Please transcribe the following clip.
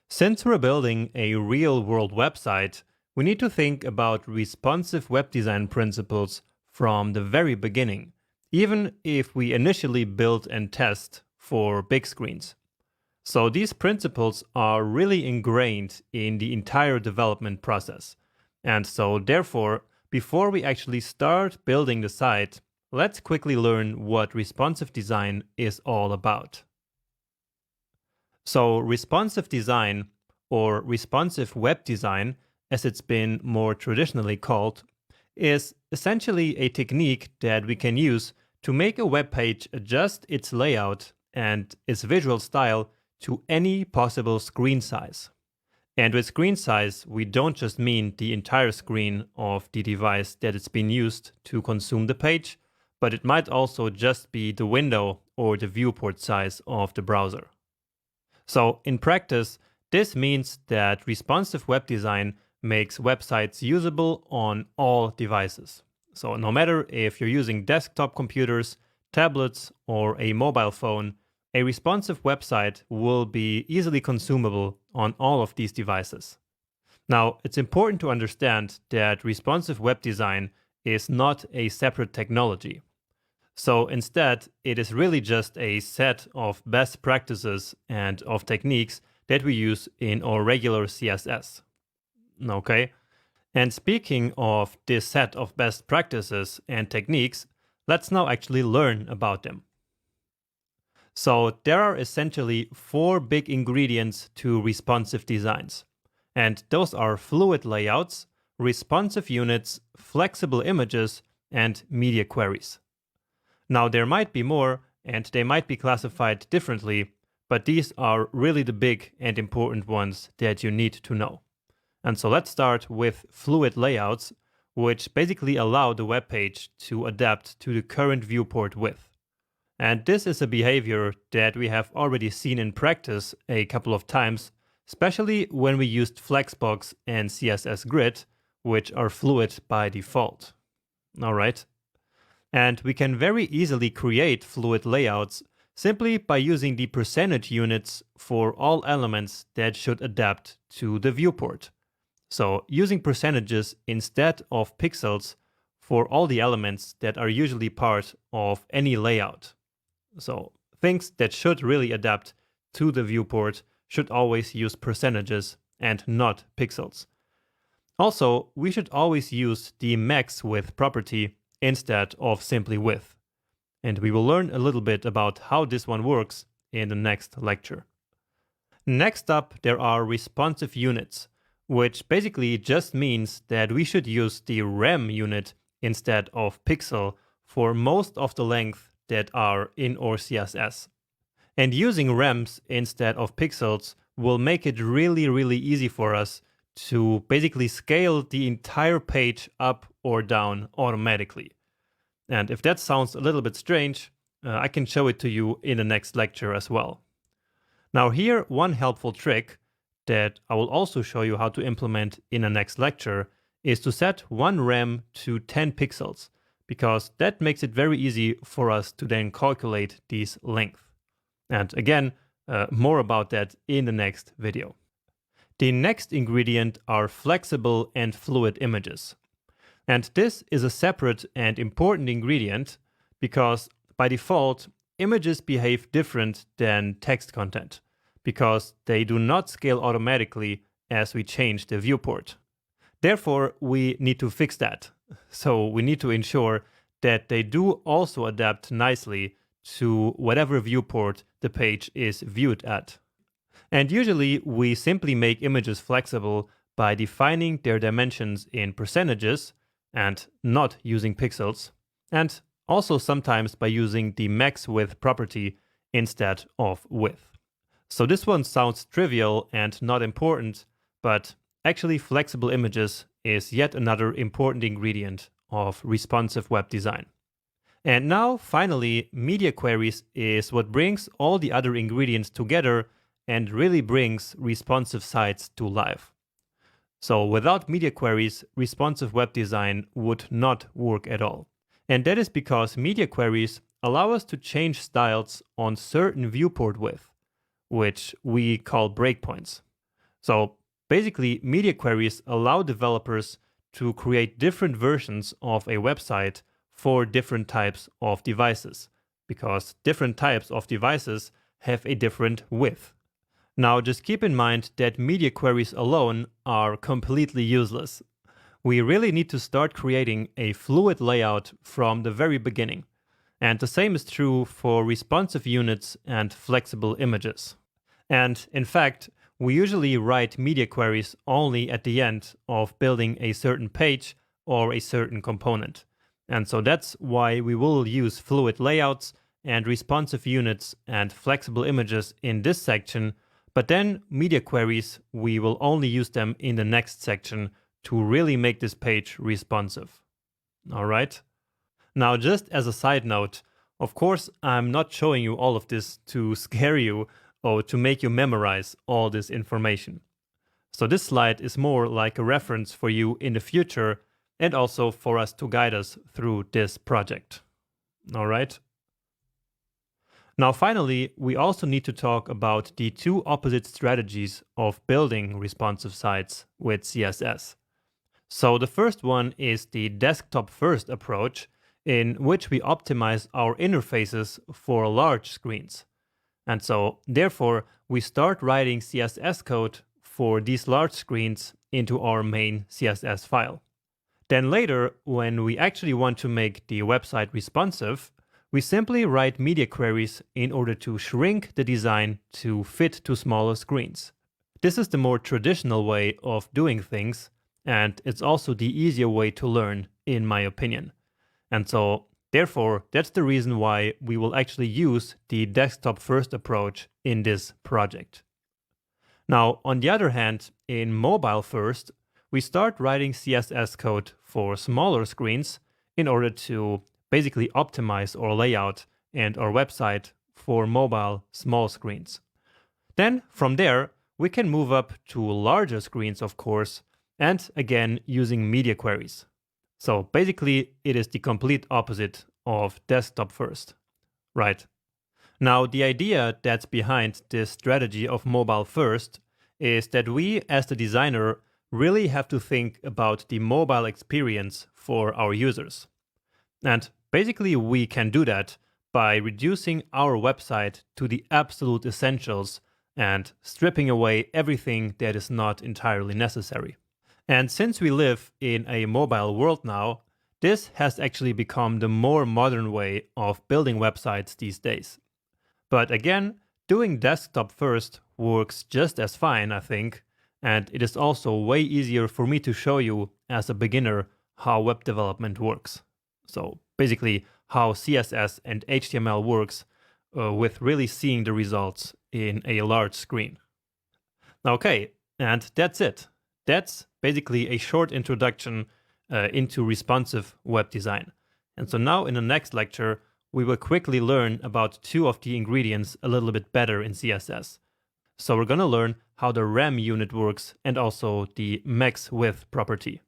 Since we're building a real-world website, we need to think about responsive web design principles from the very beginning, even if we initially build and test for big screens. So these principles are really ingrained in the entire development process. And so therefore, before we actually start building the site, let's quickly learn what responsive design is all about. So responsive design, or responsive web design, as it's been more traditionally called, is essentially a technique that we can use to make a web page adjust its layout and its visual style to any possible screen size. And with screen size, we don't just mean the entire screen of the device that it's been used to consume the page, but it might also just be the window or the viewport size of the browser. So in practice, this means that responsive web design makes websites usable on all devices. So no matter if you're using desktop computers, tablets, or a mobile phone, a responsive website will be easily consumable on all of these devices. Now, it's important to understand that responsive web design is not a separate technology. So instead, it is really just a set of best practices and of techniques that we use in our regular CSS. Okay? And speaking of this set of best practices and techniques, let's now actually learn about them. So there are essentially four big ingredients to responsive designs. And those are fluid layouts, responsive units, flexible images, and media queries. Now there might be more, and they might be classified differently, but these are really the big and important ones that you need to know. And so let's start with fluid layouts, which basically allow the web page to adapt to the current viewport width. And this is a behavior that we have already seen in practice a couple of times, especially when we used Flexbox and CSS Grid, which are fluid by default. All right. And we can very easily create fluid layouts simply by using the percentage units for all elements that should adapt to the viewport. So using percentages instead of pixels for all the elements that are usually part of any layout. So things that should really adapt to the viewport should always use percentages and not pixels. Also, we should always use the max width property instead of simply width. And we will learn a little bit about how this one works in the next lecture. Next up, there are responsive units, which basically just means that we should use the rem unit instead of pixel for most of the length that are in our CSS. And using rems instead of pixels will make it really easy for us to basically scale the entire page up or down automatically. And if that sounds a little bit strange, I can show it to you in the next lecture as well. Now here, one helpful trick that I will also show you how to implement in the next lecture is to set one rem to 10 pixels, because that makes it very easy for us to then calculate these length. And again, more about that in the next video. The next ingredient are flexible and fluid images. And this is a separate and important ingredient because by default, images behave different than text content because they do not scale automatically as we change the viewport. Therefore, we need to fix that. So we need to ensure that they do also adapt nicely to whatever viewport the page is viewed at. And usually we simply make images flexible by defining their dimensions in percentages and not using pixels, and also sometimes by using the max width property instead of width. So this one sounds trivial and not important, but actually flexible images is yet another important ingredient of responsive web design. And now, finally, media queries is what brings all the other ingredients together and really brings responsive sites to life. So without media queries, responsive web design would not work at all. And that is because media queries allow us to change styles on certain viewport width, which we call breakpoints. So basically, media queries allow developers to create different versions of a website for different types of devices, because different types of devices have a different width. Now, just keep in mind that media queries alone are completely useless. We really need to start creating a fluid layout from the very beginning. And the same is true for responsive units and flexible images. And in fact, we usually write media queries only at the end of building a certain page or a certain component. And so that's why we will use fluid layouts and responsive units and flexible images in this section, but then media queries, we will only use them in the next section to really make this page responsive. All right. Now, just as a side note, of course, I'm not showing you all of this to scare you or to make you memorize all this information. So this slide is more like a reference for you in the future and also for us to guide us through this project. All right. Now, finally, we also need to talk about the two opposite strategies of building responsive sites with CSS. So the first one is the desktop-first approach, in which we optimize our interfaces for large screens. And so, therefore, we start writing CSS code for these large screens into our main CSS file. Then later, when we actually want to make the website responsive, we simply write media queries in order to shrink the design to fit to smaller screens. This is the more traditional way of doing things, and it's also the easier way to learn, in my opinion. And so, therefore, that's the reason why we will actually use the desktop-first approach in this project. Now, on the other hand, in mobile first, we start writing CSS code for smaller screens in order to basically optimize our layout and our website for mobile small screens. Then, from there, we can move up to larger screens, of course, and again using media queries. So basically, it is the complete opposite of desktop first, right? Now, the idea that's behind this strategy of mobile first is that we, as the designer, really have to think about the mobile experience for our users. And basically, we can do that by reducing our website to the absolute essentials and stripping away everything that is not entirely necessary. And since we live in a mobile world now, this has actually become the more modern way of building websites these days. But again, doing desktop first works just as fine, I think, and it is also way easier for me to show you as a beginner how web development works. So basically how CSS and HTML works with really seeing the results in a large screen. Okay, and that's it. That's basically a short introduction into responsive web design. And so now in the next lecture, we will quickly learn about two of the ingredients a little bit better in CSS. So we're going to learn how the rem unit works and also the max width property.